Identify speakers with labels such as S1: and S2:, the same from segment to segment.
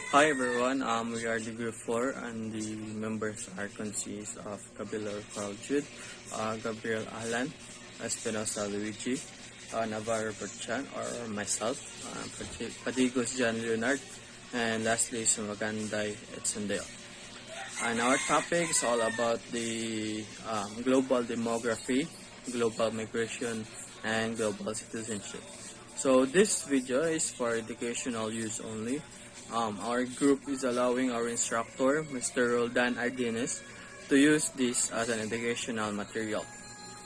S1: Hi everyone, we are the group 4 and the members are consist of Cabilao, Jude, Gabriel, Allan, Espinosa, Luigi, Navarro, or myself, Padigos, Leonard, and lastly Sumaganday, Edson. And our topic is all about the global demography, global migration, and global citizenship. So this video is for educational use only. Our group is allowing our instructor, Mr. Roldan Ardines, to use this as an educational material.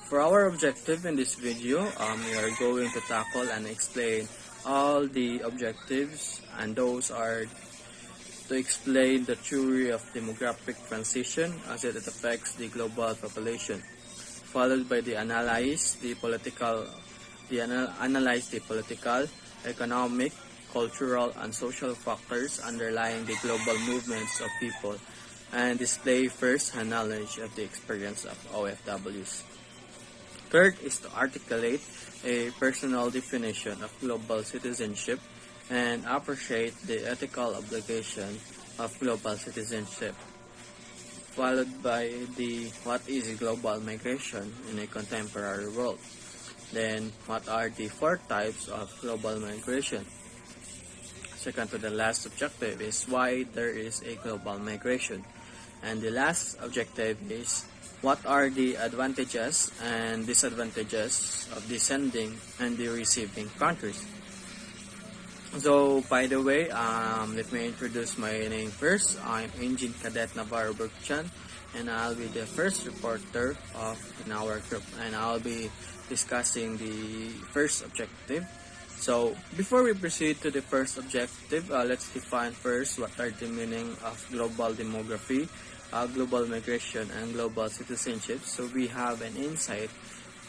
S1: For our objective in this video, we are going to tackle and explain all the objectives, and those are to explain the theory of demographic transition as it affects the global population, followed by the analyze the political, economic, cultural, and social factors underlying the global movements of people, and display first-hand knowledge of the experience of OFWs. Third is to articulate a personal definition of global citizenship and appreciate the ethical obligation of global citizenship, followed by the what is global migration in a contemporary world. Then, what are the 4 types of global migration? Second to the last objective is why there is a global migration. And the last objective is what are the advantages and disadvantages of the sending and the receiving countries. So, by the way, let me introduce my name first. I'm Engine Cadet Navarro, and I'll be the first reporter in our group, and I'll be discussing the first objective. So, before we proceed to the first objective, let's define first what are the meaning of global demography, global migration, and global citizenship. So, we have an insight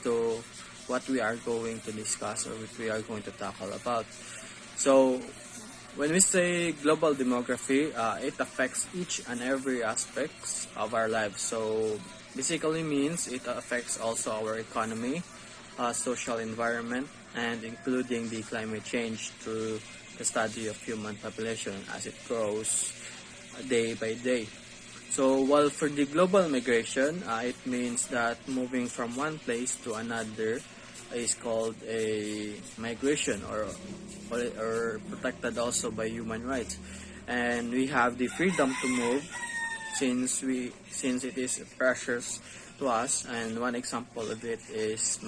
S1: to what we are going to discuss or what we are going to tackle about. So, when we say global demography, it affects each and every aspects of our lives. So, basically means it affects also our economy, social environment, and including the climate change through the study of human population as it grows day by day. So, while for the global migration, it means that moving from one place to another is called a migration or protected also by human rights, and we have the freedom to move since it is precious to us, and one example of it is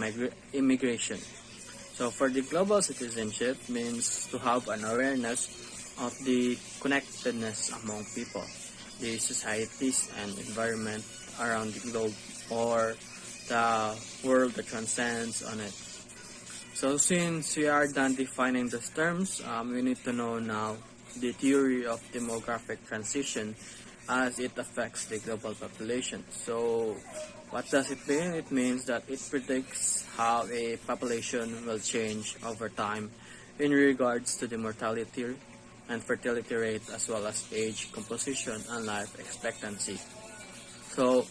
S1: immigration. So for the global citizenship means to have an awareness of the connectedness among people, the societies and environment around the globe, or the world that transcends on it. So since we are done defining these terms, we need to know now the theory of demographic transition as it affects the global population. So what does it mean? It means that it predicts how a population will change over time in regards to the mortality and fertility rate, as well as age composition and life expectancy. So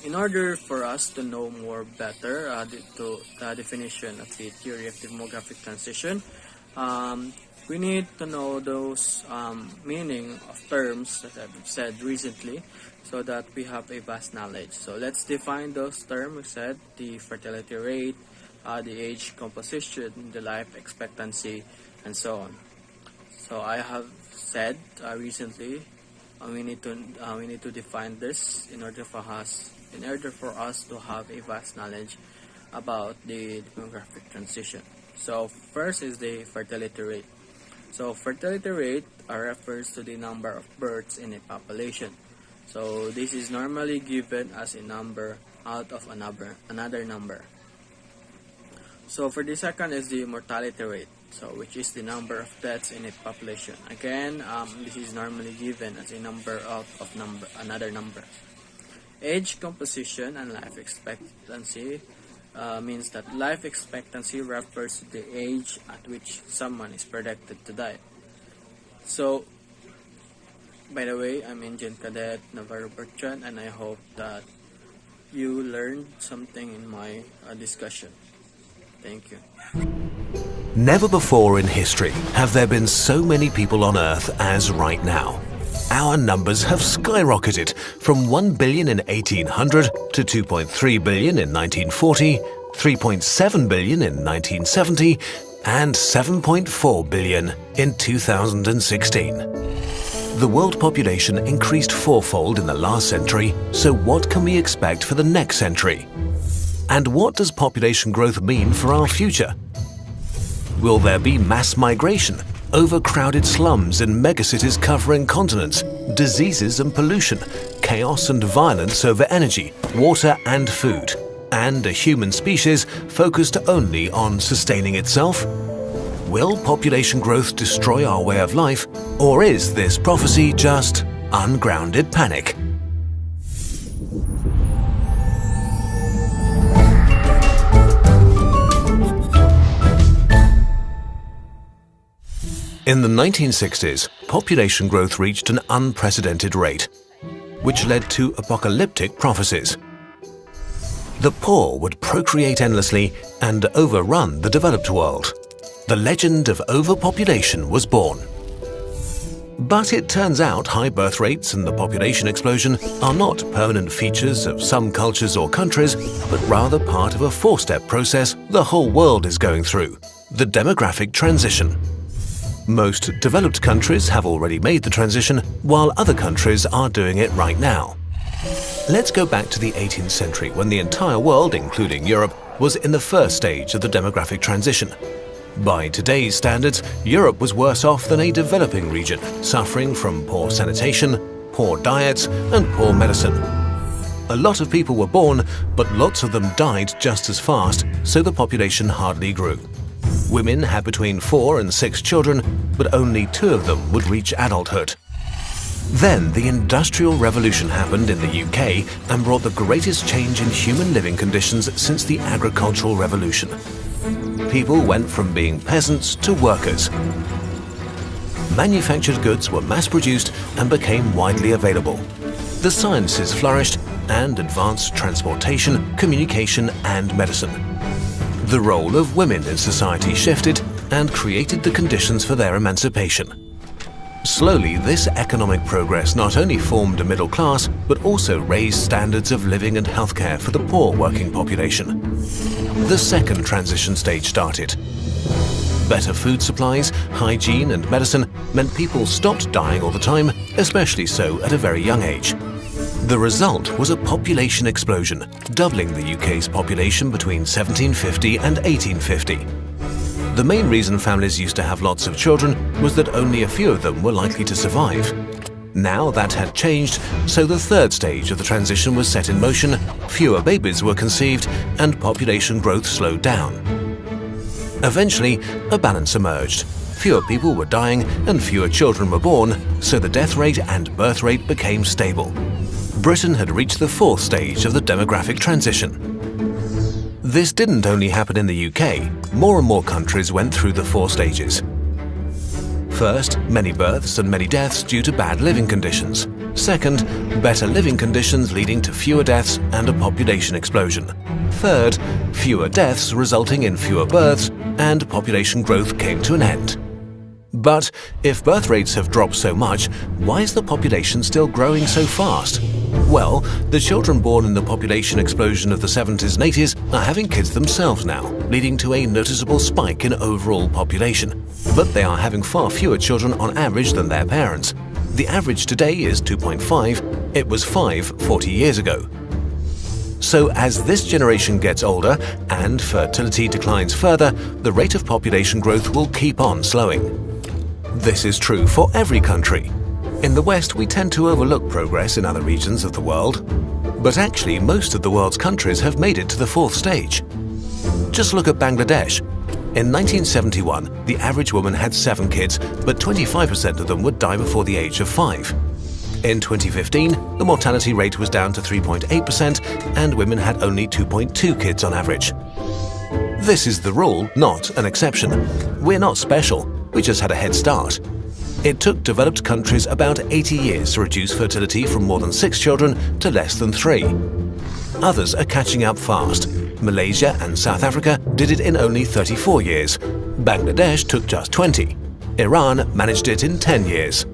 S1: in order for us to know more better the definition of the theory of demographic transition, we need to know those meaning of terms that I've said recently so that we have a vast knowledge. So let's define those terms. We said the fertility rate, the age composition, the life expectancy, and so on. So I have said recently we need to define this in order for us to have a vast knowledge about the demographic transition. So first is the fertility rate. So fertility rate refers to the number of births in a population. So this is normally given as a number out of another number. So for the second is the mortality rate, so which is the number of deaths in a population. Again, this is normally given as a number of another number. Age composition and life expectancy means that life expectancy refers to the age at which someone is predicted to die. So, by the way, I'm Engine Cadet Navarro, and I hope that you learned something in my discussion. Thank you.
S2: Never before in history have there been so many people on Earth as right now. Our numbers have skyrocketed from 1 billion in 1800 to 2.3 billion in 1940, 3.7 billion in 1970, and 7.4 billion in 2016. The world population increased fourfold in the last century, so what can we expect for the next century? And what does population growth mean for our future? Will there be mass migration, overcrowded slums in megacities covering continents, diseases and pollution, chaos and violence over energy, water and food, and a human species focused only on sustaining itself? Will population growth destroy our way of life, or is this prophecy just ungrounded panic? In the 1960s, population growth reached an unprecedented rate, which led to apocalyptic prophecies. The poor would procreate endlessly and overrun the developed world. The legend of overpopulation was born. But it turns out high birth rates and the population explosion are not permanent features of some cultures or countries, but rather part of a four-step process the whole world is going through: the demographic transition. Most developed countries have already made the transition, while other countries are doing it right now. Let's go back to the 18th century, when the entire world, including Europe, was in the first stage of the demographic transition. By today's standards, Europe was worse off than a developing region, suffering from poor sanitation, poor diets, and poor medicine. A lot of people were born, but lots of them died just as fast, so the population hardly grew. Women had between 4 and 6 children, but only 2 of them would reach adulthood. Then the Industrial Revolution happened in the UK and brought the greatest change in human living conditions since the Agricultural Revolution. People went from being peasants to workers. Manufactured goods were mass-produced and became widely available. The sciences flourished and advanced transportation, communication and medicine. The role of women in society shifted and created the conditions for their emancipation. Slowly, this economic progress not only formed a middle class, but also raised standards of living and healthcare for the poor working population. The second transition stage started. Better food supplies, hygiene and medicine meant people stopped dying all the time, especially so at a very young age. The result was a population explosion, doubling the UK's population between 1750 and 1850. The main reason families used to have lots of children was that only a few of them were likely to survive. Now that had changed, so the third stage of the transition was set in motion, fewer babies were conceived, and population growth slowed down. Eventually, a balance emerged. Fewer people were dying and fewer children were born, so the death rate and birth rate became stable. Britain had reached the fourth stage of the demographic transition. This didn't only happen in the UK, more and more countries went through the 4 stages. First, many births and many deaths due to bad living conditions. Second, better living conditions leading to fewer deaths and a population explosion. Third, fewer deaths resulting in fewer births, and population growth came to an end. But if birth rates have dropped so much, why is the population still growing so fast? Well, the children born in the population explosion of the 70s and 80s are having kids themselves now, leading to a noticeable spike in overall population. But they are having far fewer children on average than their parents. The average today is 2.5, it was 5 40 years ago. So as this generation gets older and fertility declines further, the rate of population growth will keep on slowing. This is true for every country. In the West, we tend to overlook progress in other regions of the world. But actually, most of the world's countries have made it to the 4th stage. Just look at Bangladesh. In 1971, the average woman had 7 kids, but 25% of them would die before the age of 5. In 2015, the mortality rate was down to 3.8% and women had only 2.2 kids on average. This is the rule, not an exception. We're not special, we just had a head start. It took developed countries about 80 years to reduce fertility from more than 6 children to less than 3. Others are catching up fast. Malaysia and South Africa did it in only 34 years, Bangladesh took just 20. Iran managed it in 10 years.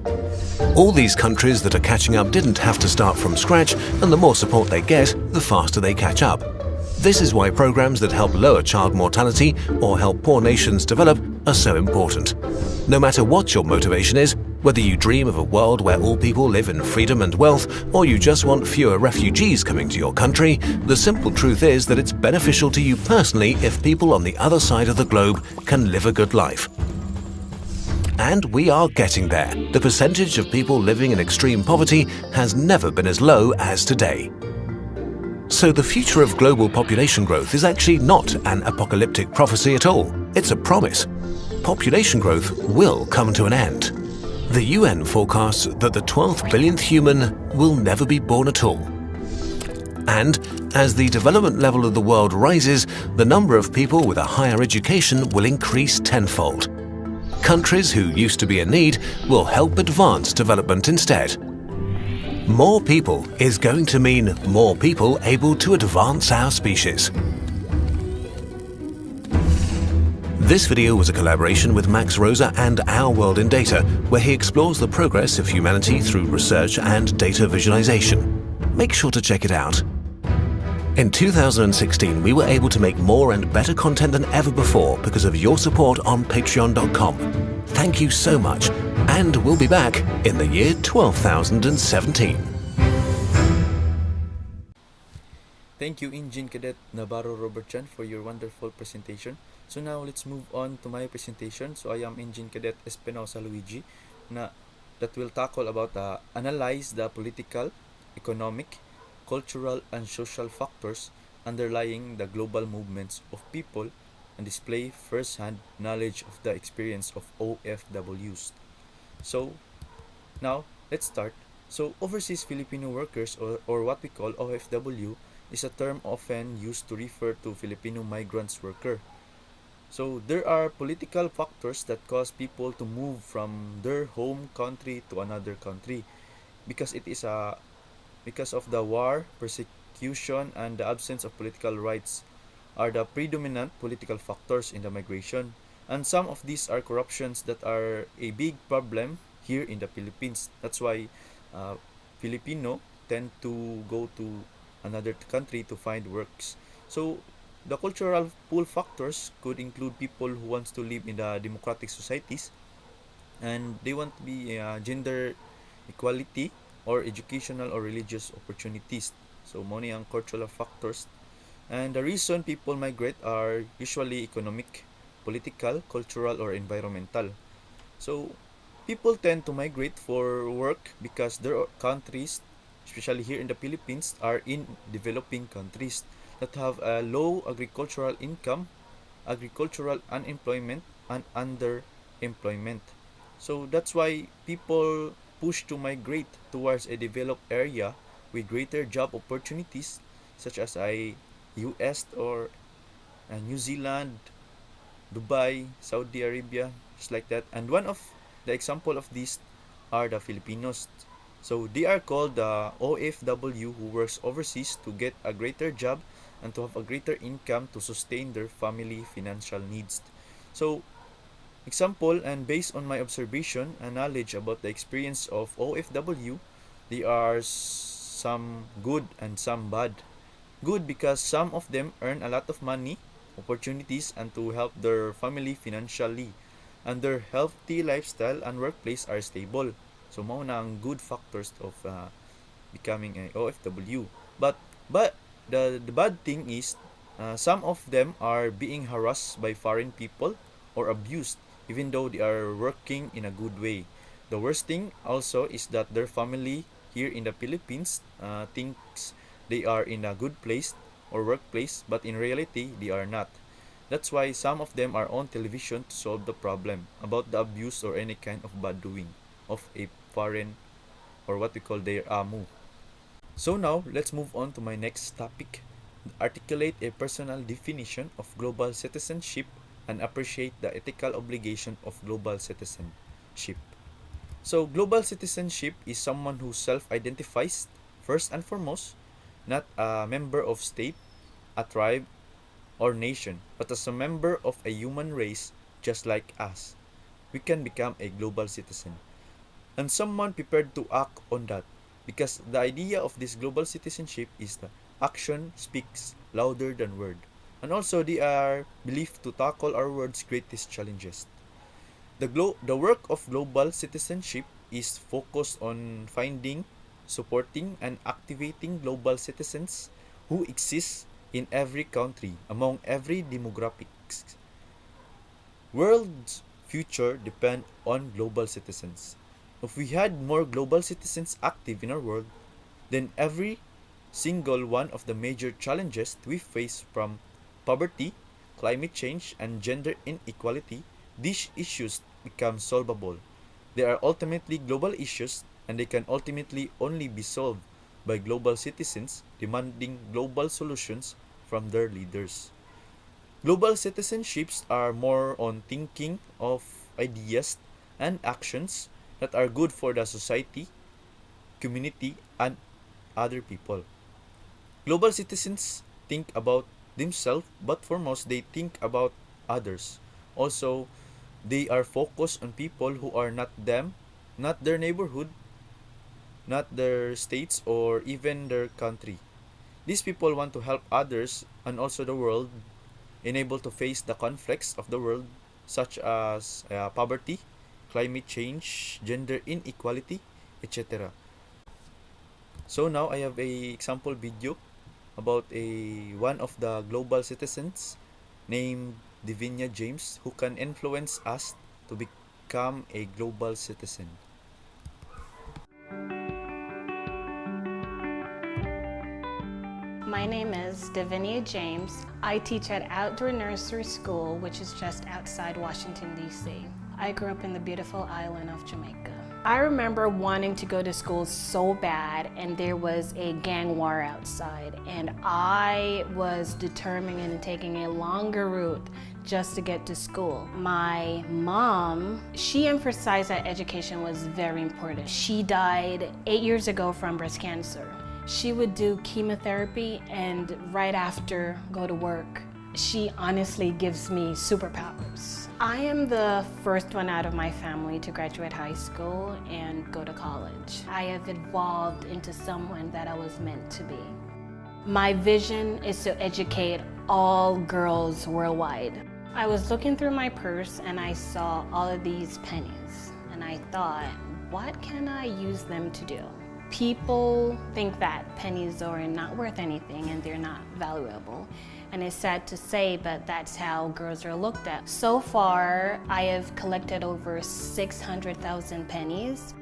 S2: All these countries that are catching up didn't have to start from scratch, and the more support they get, the faster they catch up. This is why programs that help lower child mortality or help poor nations develop are so important. No matter what your motivation is, whether you dream of a world where all people live in freedom and wealth, or you just want fewer refugees coming to your country, the simple truth is that it's beneficial to you personally if people on the other side of the globe can live a good life. And we are getting there. The percentage of people living in extreme poverty has never been as low as today. So the future of global population growth is actually not an apocalyptic prophecy at all. It's a promise. Population growth will come to an end. The UN forecasts that the 12th billionth human will never be born at all. And as the development level of the world rises, the number of people with a higher education will increase tenfold. Countries who used to be in need will help advance development instead. More people is going to mean more people able to advance our species. This video was a collaboration with Max Rosa and Our World in Data, where he explores the progress of humanity through research and data visualization. Make sure to check it out. In 2016, we were able to make more and better content than ever before because of your support on patreon.com. Thank you so much, and we'll be back in the year 12,017.
S3: Thank you, Engine Cadet Navarro Robert Chan, for your wonderful presentation. So now let's move on to my presentation. So I am Engine Cadet Espinosa Luigi that will tackle about analyze the political, economic, cultural, and social factors underlying the global movements of people and display first-hand knowledge of the experience of OFWs. So now let's start. So overseas Filipino workers, or what we call OFW, is a term often used to refer to Filipino migrants worker. So there are political factors that cause people to move from their home country to another country because of the war, persecution, and the absence of political rights are the predominant political factors in the migration. And some of these are corruptions that are a big problem here in the Philippines. That's why Filipino tend to go to another country to find works. So the cultural pull factors could include people who wants to live in the democratic societies and they want to be gender equality or educational or religious opportunities. So many ang cultural factors. And the reason people migrate are usually economic, political, cultural, or environmental. So people tend to migrate for work because their countries, especially here in the Philippines, are in developing countries that have a low agricultural income, agricultural unemployment, and underemployment. So that's why people push to migrate towards a developed area with greater job opportunities such as US or New Zealand, Dubai, Saudi Arabia, just like that. And one of the example of these are the Filipinos. So they are called the OFW who works overseas to get a greater job and to have a greater income to sustain their family financial needs. So example, and based on my observation and knowledge about the experience of OFW, there are some good and some bad. Good because some of them earn a lot of money, opportunities, and to help their family financially, and their healthy lifestyle and workplace are stable. So mao na ang good factors of becoming a OFW. But the bad thing is some of them are being harassed by foreign people or abused even though they are working in a good way. The worst thing also is that their family here in the Philippines thinks they are in a good place or workplace, but in reality they are not. That's why some of them are on television to solve the problem about the abuse or any kind of bad doing of a foreign or what we call their amu. So now let's move on to my next topic. Articulate a personal definition of global citizenship and appreciate the ethical obligation of global citizenship. So global citizenship is someone who self-identifies first and foremost not a member of state, a tribe, or nation, but as a member of a human race just like us. We can become a global citizen. And someone prepared to act on that, because the idea of this global citizenship is that action speaks louder than word. And also they are believed to tackle our world's greatest challenges. The work of global citizenship is focused on finding, supporting, and activating global citizens who exist in every country among every demographics. World's future depend on global citizens. If we had more global citizens active in our world, then every single one of the major challenges we face, from poverty, climate change, and gender inequality, these issues become solvable. They are ultimately global issues, and they can ultimately only be solved by global citizens demanding global solutions from their leaders. Global citizenships are more on thinking of ideas and actions that are good for the society, community, and other people. Global citizens think about themselves, but foremost, they think about others. Also, they are focused on people who are not them, not their neighborhood, not their states, or even their country. These people want to help others and also the world enable to face the conflicts of the world, such as poverty, climate change, gender inequality, etc. So now I have a example video about a one of the global citizens named Divinia James, who can influence us to become a global citizen.
S4: My name is Divinia James. I teach at Outdoor Nursery School, which is just outside Washington, D.C. I grew up in the beautiful island of Jamaica. I remember wanting to go to school so bad, and there was a gang war outside, and I was determined in taking a longer route just to get to school. My mom, she emphasized that education was very important. She died 8 years ago from breast cancer. She would do chemotherapy and right after go to work. She honestly gives me superpowers. I am the first one out of my family to graduate high school and go to college. I have evolved into someone that I was meant to be. My vision is to educate all girls worldwide. I was looking through my purse and I saw all of these pennies, and I thought, what can I use them to do? People think that pennies are not worth anything and they're not valuable. And it's sad to say, but that's how girls are looked at. So far, I have collected over 600,000 pennies.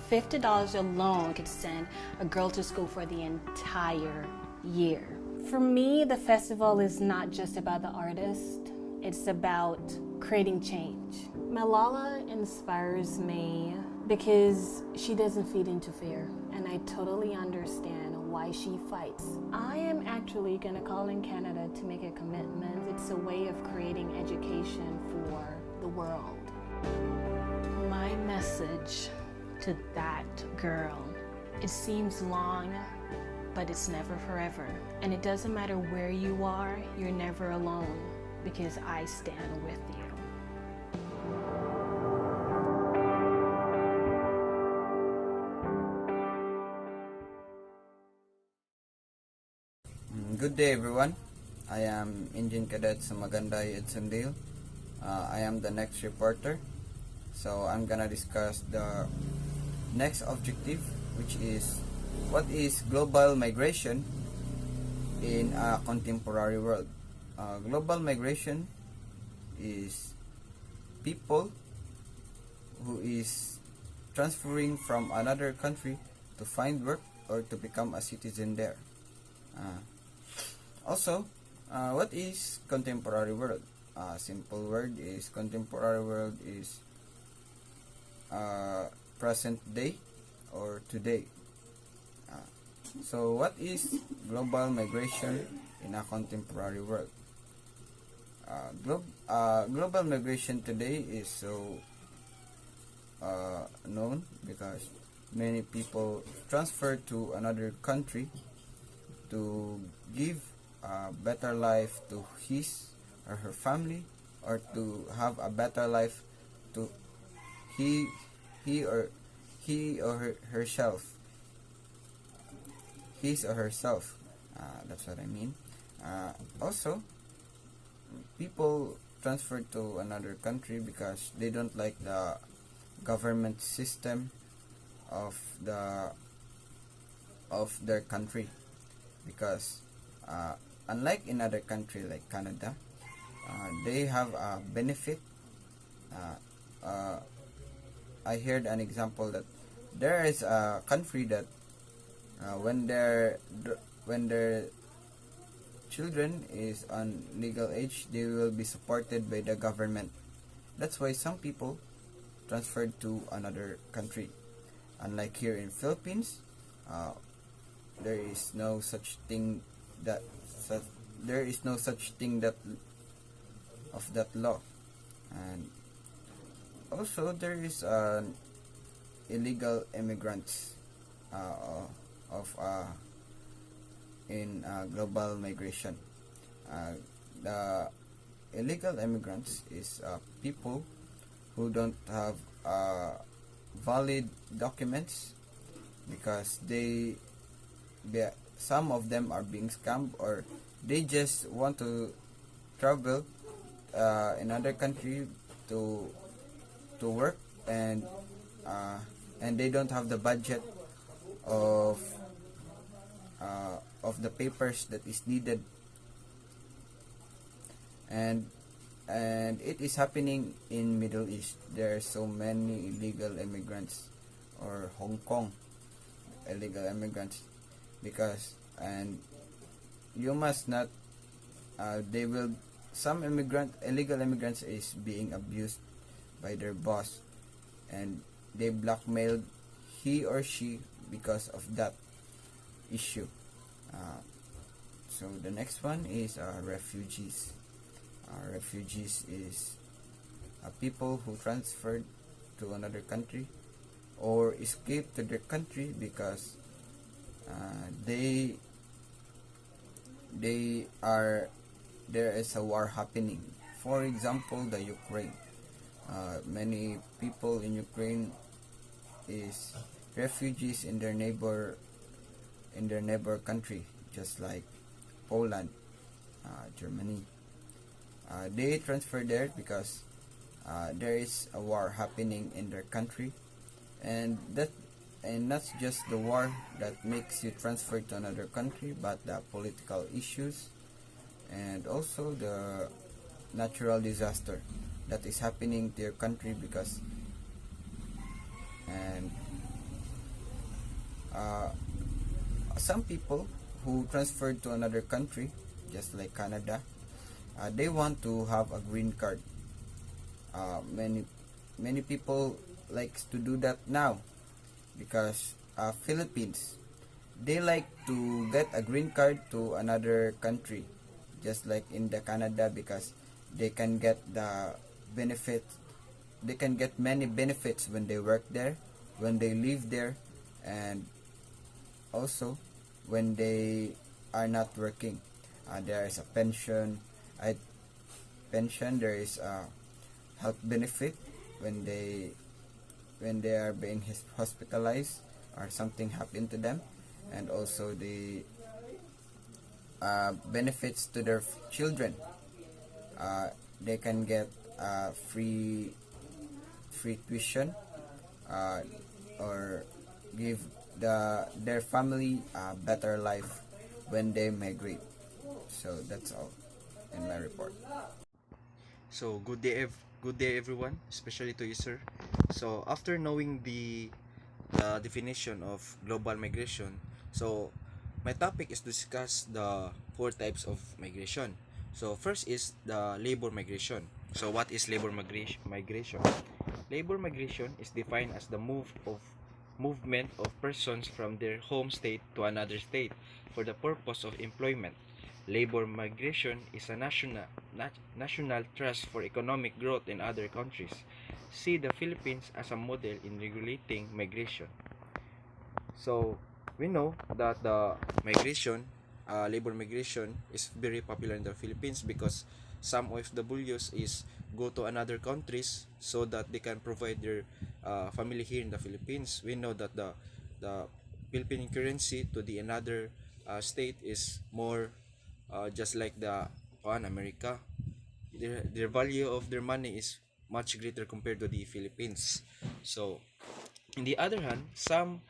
S4: $50 alone could send a girl to school for the entire year. For me, the festival is not just about the artist, it's about creating change. Malala inspires me because she doesn't feed into fear, and I totally understand why she fights. I am actually gonna call in Canada to make a commitment. It's a way of creating education for the world. My message to that girl, it seems long, but it's never forever. And it doesn't matter where you are, you're never alone, because I stand with you.
S5: Good day, everyone. I am Engine Cadet Sumaganday, Edson. I am the next reporter. So I'm gonna discuss the next objective, which is what is global migration in a contemporary world. Global migration is people who is transferring from another country to find work or to become a citizen there. Also, what is contemporary world? Simple word is contemporary world is present day or today. So what is global migration in a contemporary world? Global migration today is so known because many people transfer to another country to give a better life to his or her family, or to have a better life to he he or herself, his or herself. That's what I mean. Also, people transfer to another country because they don't like the government system of their country, because unlike in other country like Canada, they have a benefit. I heard an example that there is a country that when their children is on legal age, they will be supported by the government. That's why some people transferred to another country. Unlike here in Philippines, there is no such thing that of that law. And also there is illegal immigrants in global migration. The illegal immigrants is people who don't have valid documents, because some of them are being scammed, or they just want to travel in other country to work, and they don't have the budget of the papers that is needed, and it is happening in Middle East. There are so many illegal immigrants, or Hong Kong illegal immigrants, because and you must not they will some illegal immigrants is being abused by their boss, and they blackmailed he or she because of that issue. So the next one is refugees. Refugees is people who transferred to another country or escaped to their country because there is a war happening. For example, the Ukraine. Many people in Ukraine is refugees in their neighbor country, just like Poland, Germany. They transfer there because there is a war happening in their country, and not just the war that makes you transfer to another country, but the political issues, and also the natural disaster that is happening to your country, because some people who transferred to another country, just like Canada, they want to have a green card. Many people likes to do that now, because Philippines, they like to get a green card to another country, just like in the Canada, because they can get the benefit. They can get many benefits when they work there, when they live there, and also when they are not working. There is a pension. There is a health benefit when they are being hospitalized or something happened to them, and also the benefits to their children. They can get free tuition, or give their family a better life when they migrate. So that's all in my report.
S3: So good day everyone, especially to you, sir. So after knowing the definition of global migration, so my topic is to discuss the four types of migration. So first is the labor migration. So what is labor migration? Labor migration is defined as the movement of persons from their home state to another state for the purpose of employment. Labor migration is a national thrust for economic growth in other countries. See the Philippines as a model in regulating migration. So we know that the labor migration is very popular in the Philippines, because some OFWs is
S6: go to another countries so that they can provide their family here in the Philippines. We know that the Philippine currency to the another state is more just like the America. Their value of their money is much greater compared to the Philippines. So, in the other hand, some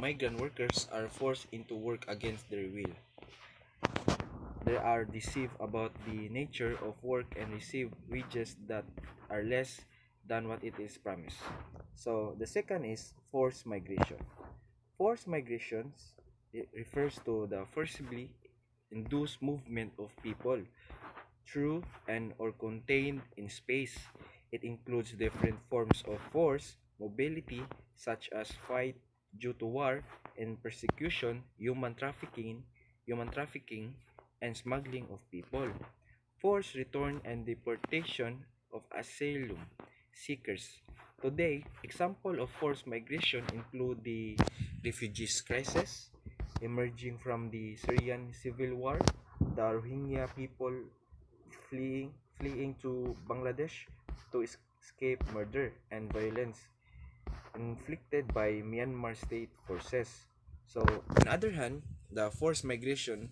S6: migrant workers are forced into work against their will. They are deceived about the nature of work and receive wages that are less than what it is promised. So, the second is forced migration. Forced migrations, it refers to the forcibly induced movement of people through and or contained in space. It includes different forms of forced mobility such as fight due to war and persecution, human trafficking, and smuggling of people. Forced return and deportation of asylum seekers. Today, example of forced migration include the refugees crisis emerging from the Syrian civil war, the Rohingya people fleeing to Bangladesh to escape murder and violence inflicted by Myanmar state forces. So, on the other hand, the forced migration,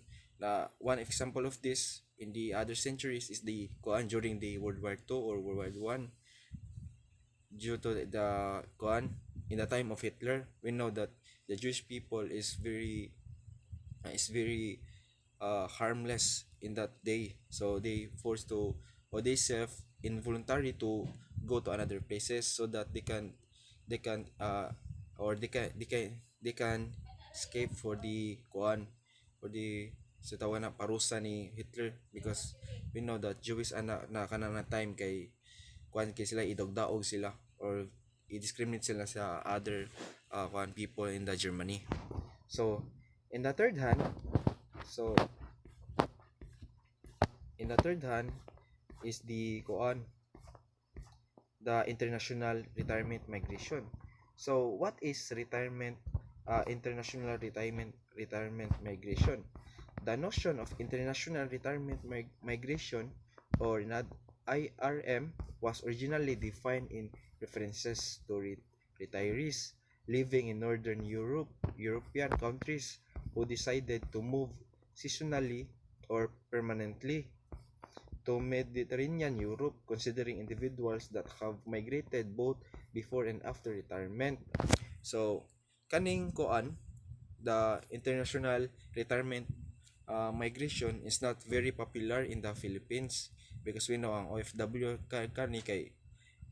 S6: one example of this in the other centuries is the Quran during the World War II or World War One. Due to the Quran in the time of Hitler, we know that the Jewish people is very harmless in that day. So they forced to or they self involuntary to go to another places so that they can or they can escape for the kuan for the sa tawag na parusa ni Hitler, because we know that Jewish na kanang na time kay kuan kay sila idogdaog sila or i-discriminate sila sa other kuan people in the Germany. So in the third hand, so in the third hand is the kuan the international retirement migration. So what is international retirement migration? The notion of international retirement migration or IRM was originally defined in references to retirees living in Northern European countries who decided to move seasonally or permanently to Mediterranean Europe, considering individuals that have migrated both before and after retirement. So, kaning kuan, the international retirement migration is not very popular in the Philippines because we know ang OFW kani kay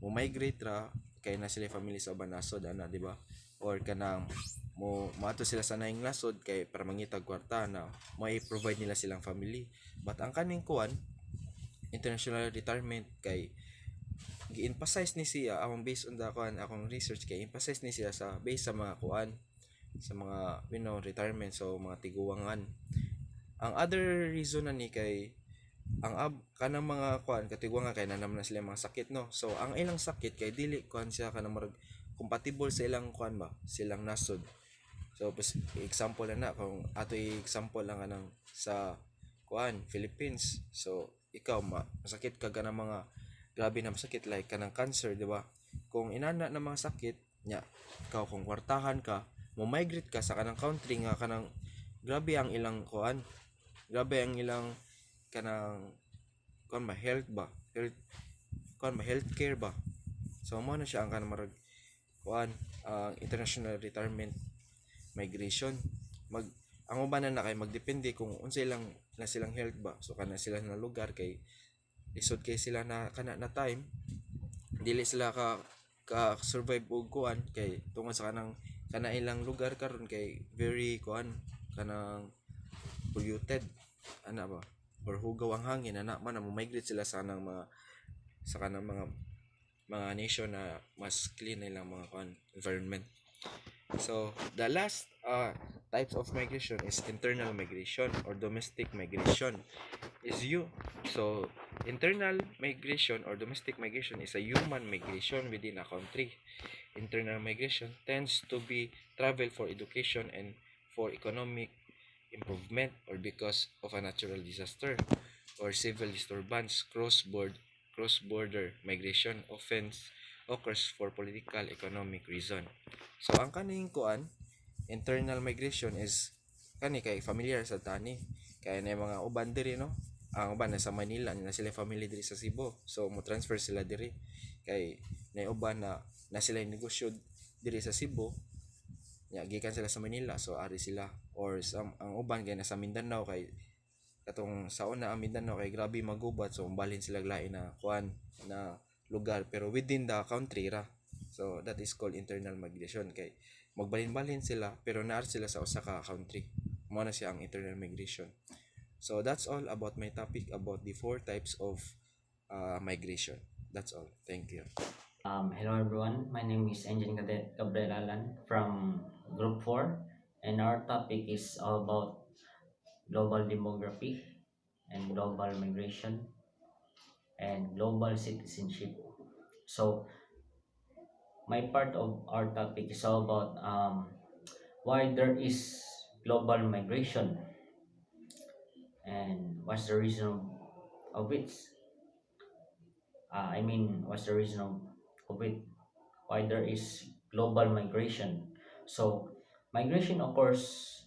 S6: mo migrate ra kay na sila family sa ubang nasod ana, di ba? Or kanang mo maato sila sa naing nasod kay para mangitag kwarta na may provide nila silang family. But ang kaning kuan international retirement kay gi-emphasize ni siya based on the kuan akong research kay emphasize ni siya sa based sa mga kuan sa mga retirement, so mga tiguangan. Ang other reason na ni kay ang kanang mga kuan katiguangan kay naman na sila mga sakit, no. So ang ilang sakit kay dili kuan siya kanang marag compatible sa ilang kuan ba silang nasod. So example na kung ato example lang kanang sa kuan Philippines. So ikaw masakit ka ganang mga grabe na masakit like kanang cancer, di ba? Kung inana na mga sakit nya ikaw kung kwartahan ka mo migrate ka sa kanang country nga kanang grabe ang ilang kuan, grabe ang ilang kanang kuan ba healthcare ba. So mo na siya ang kanang marag kuan international retirement migration. Ang uban na kay magdepende kung unsa ilang na silang health ba. So kana sila na lugar kay lisod kay sila na kana na time dili sila ka survive og kuan kay tungod sa kanang kana ilang lugar karon kay very kuan kanang polluted ana ba or hugaw ang hangin ana man mo migrate sila sa kanang mga nation na mas clean nilang mga kuan environment. So the last types of migration is internal migration or domestic migration. So internal migration or domestic migration is a human migration within a country. Internal migration tends to be travel for education and for economic improvement or because of a natural disaster or civil disturbance, cross-border cross-border migration often occurs for political economic reason. So ang kaning kuan internal migration is kani kay familiar sa tani kay na mga uban diri no, ang uban nasa Manila na sila family diri sa Cebu, so mo transfer sila diri kay na uban na sila negosyo diri sa Cebu nya gikan sila sa Manila, so ari sila or ang uban kay nasa Mindanao kay katong sa una ang Mindanao kay grabe magubat, so umbalhin sila lain na kuan na lugar pero within the country ra, so that is called internal migration kay magbalhin-balhin sila pero naar sila sa usa ka country, mo na siya ang internal migration. So that's all about my topic about the four types of migration. That's all, thank you.
S7: Hello everyone, my name is Engine Cadet Gabriel Allan from Group 4, and our topic is all about global demography and global migration and global citizenship. So my part of our topic is all about why there is global migration and what's the reason of it. What's the reason of it? Why there is global migration? So migration occurs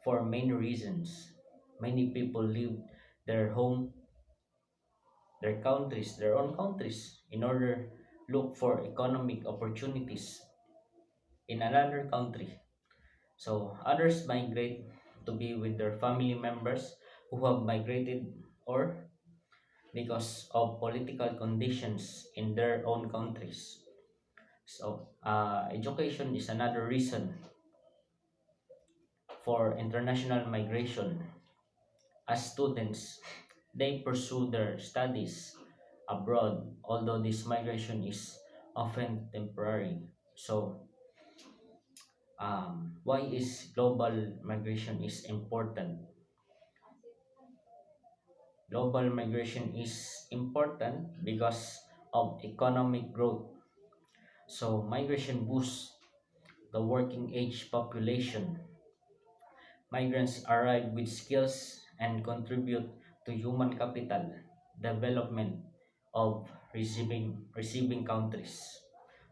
S7: for many reasons. Many people leave their home, their countries, their own countries, in order look for economic opportunities in another country. So others migrate to be with their family members who have migrated, or because of political conditions in their own countries. So education is another reason for international migration. As students, they pursue their studies abroad, although this migration is often temporary. So why is global migration is important? Global migration is important because of economic growth. So migration boosts the working age population. Migrants arrive with skills and contribute to human capital development of receiving countries.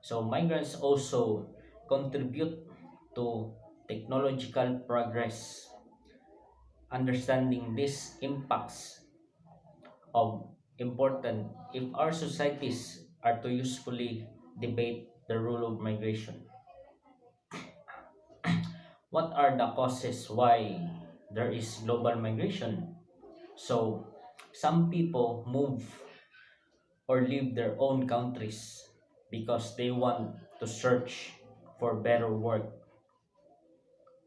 S7: So migrants also contribute to technological progress. Understanding these impacts of important if our societies are to usefully debate the role of migration. What are the causes why there is global migration? So some people move or leave their own countries because they want to search for better work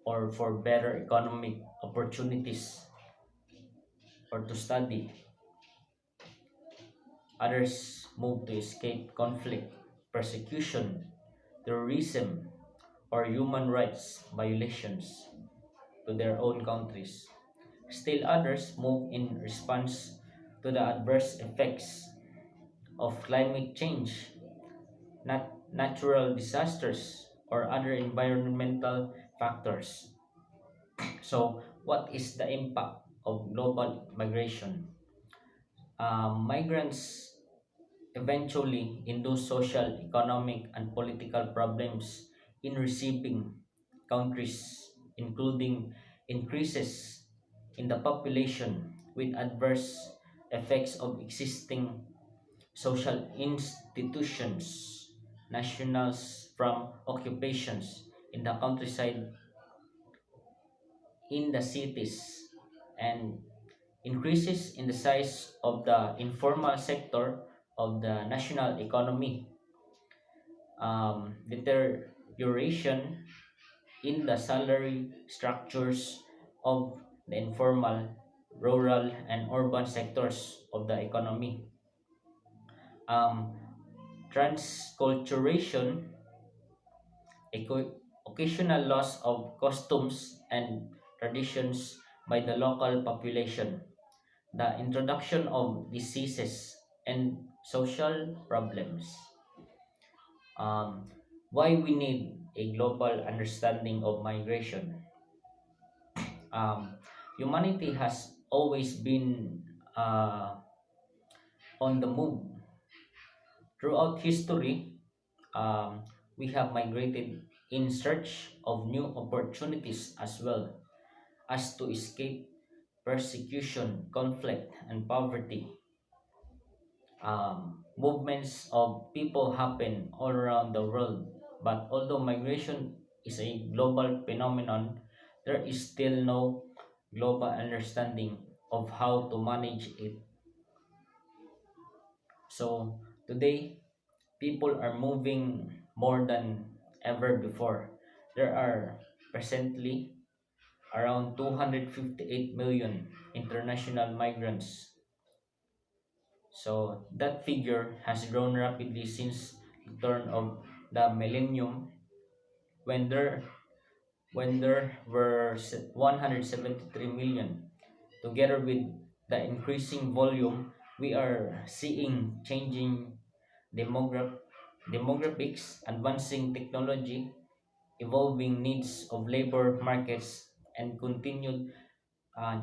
S7: or for better economic opportunities or to study. Others move to escape conflict, persecution, terrorism, or human rights violations to their own countries. Still others move in response to the adverse effects of climate change, natural disasters, or other environmental factors. So, what is the impact of global migration? Migrants eventually induce social, economic, and political problems in receiving countries, including increases in the population with adverse effects of existing social institutions, nationals from occupations in the countryside, in the cities, and increases in the size of the informal sector of the national economy, deterioration in the salary structures of the informal, rural, and urban sectors of the economy, um, transculturation, occasional loss of customs and traditions by the local population, the introduction of diseases and social problems. Um, why we need a global understanding of migration? Humanity has always been on the move. Throughout history, we have migrated in search of new opportunities as well as to escape persecution, conflict, and poverty. Movements of people happen all around the world, but although migration is a global phenomenon, there is still no global understanding of how to manage it. So today, people are moving more than ever before. There are presently around 258 million international migrants. So that figure has grown rapidly since the turn of the millennium when there were 173 million. Together with the increasing volume, we are seeing changing demograph- demographics, advancing technology, evolving needs of labor markets, and continued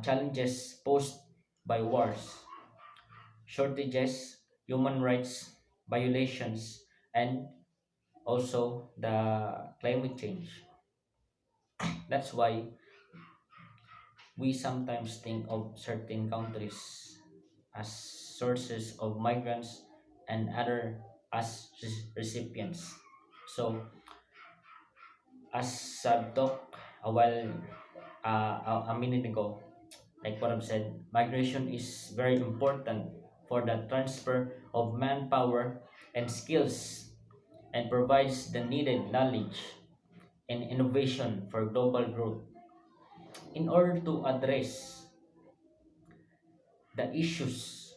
S7: challenges posed by wars, shortages, human rights violations, and also the climate change. That's why we sometimes think of certain countries as sources of migrants and other as recipients. So, as I've talked a while, a minute ago, like what I've said, migration is very important for the transfer of manpower and skills and provides the needed knowledge and innovation for global growth. In order to address the issues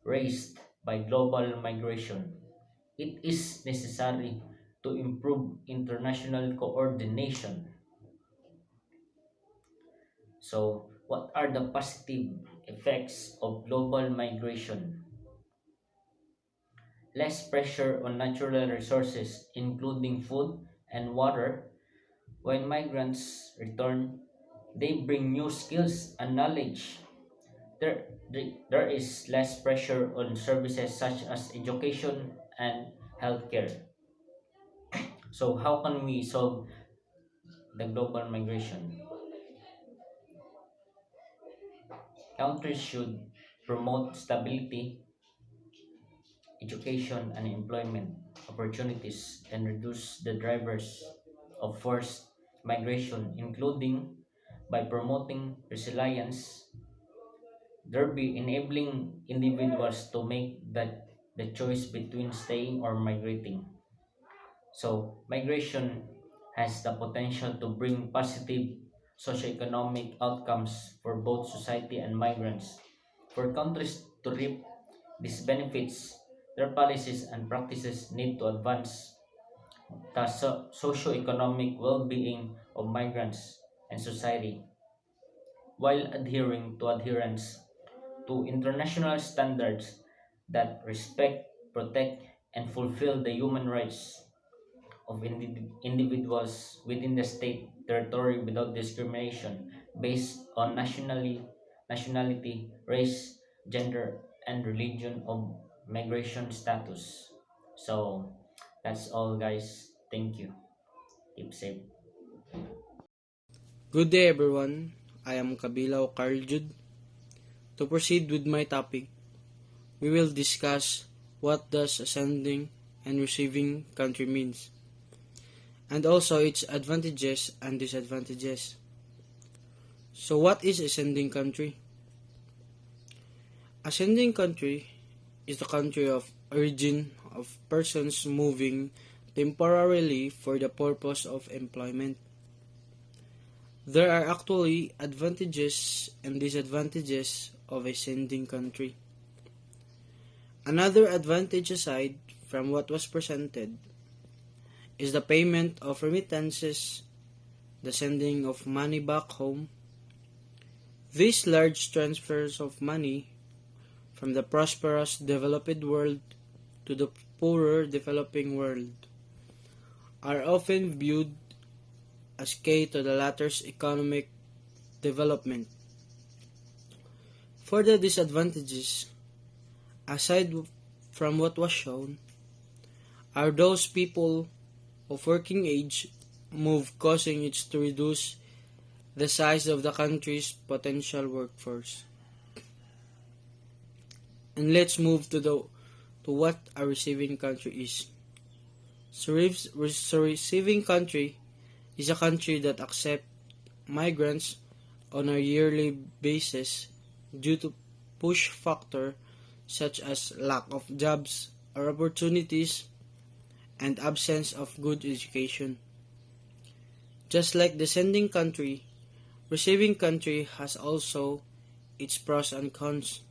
S7: raised by global migration, it is necessary to improve international coordination. So, what are the positive effects of global migration? Less pressure on natural resources, including food and water. When migrants return, they bring new skills and knowledge. There is less pressure on services such as education and healthcare. So, how can we solve the global migration? Countries should promote stability, education, and employment opportunities and reduce the drivers of forced migration, including by promoting resilience, thereby enabling individuals to make the choice between staying or migrating. So, migration has the potential to bring positive socioeconomic outcomes for both society and migrants. For countries to reap these benefits, their policies and practices need to advance the socio-economic well-being of migrants and society while adhering to adherence to international standards that respect, protect, and fulfill the human rights of individuals within the state territory without discrimination based on nationality, race, gender, and religion of migration status. So that's all, guys. Thank you. Keep safe.
S1: Good day, everyone. I am Cabilao Jude. To proceed with my topic, we will discuss what does ascending and receiving country means, and also its advantages and disadvantages. So what is ascending country? Ascending country is the country of origin of persons moving temporarily for the purpose of employment. There are actually advantages and disadvantages of ascending country. Another advantage aside from what was presented is the payment of remittances, the sending of money back home. These large transfers of money from the prosperous developed world to the poorer developing world are often viewed as key to the latter's economic development. For the disadvantages,
S8: Aside from what was shown, are those people of working age move causing it to reduce the size of the country's potential workforce. And let's move to what a receiving country is. So receiving country is a country that accepts migrants on a yearly basis due to push factor such as lack of jobs or opportunities and absence of good education. Just like the sending country, receiving country has also its pros and cons.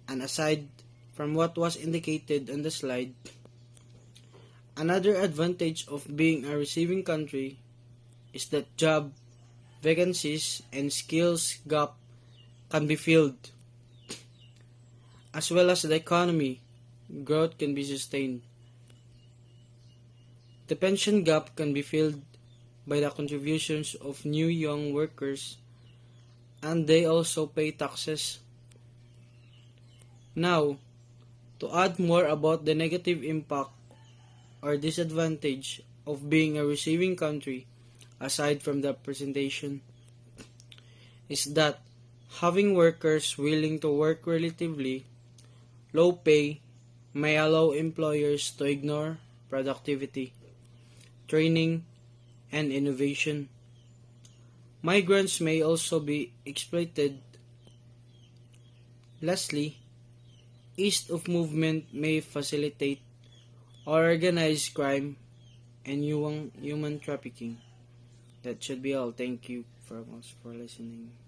S8: And aside from what was indicated on the slide, another advantage of being a receiving country is that job vacancies and skills gap can be filled, as well as the economy growth can be sustained. The pension gap can be filled by the contributions of new young workers, and they also pay taxes. Now, to add more about the negative impact or disadvantage of being a receiving country, aside from the presentation, is that having workers willing to work relatively low pay may allow employers to ignore productivity, training, and innovation. Migrants may also be exploited. Lastly, ease of movement may facilitate organized crime and human trafficking. That should be all. Thank you for listening.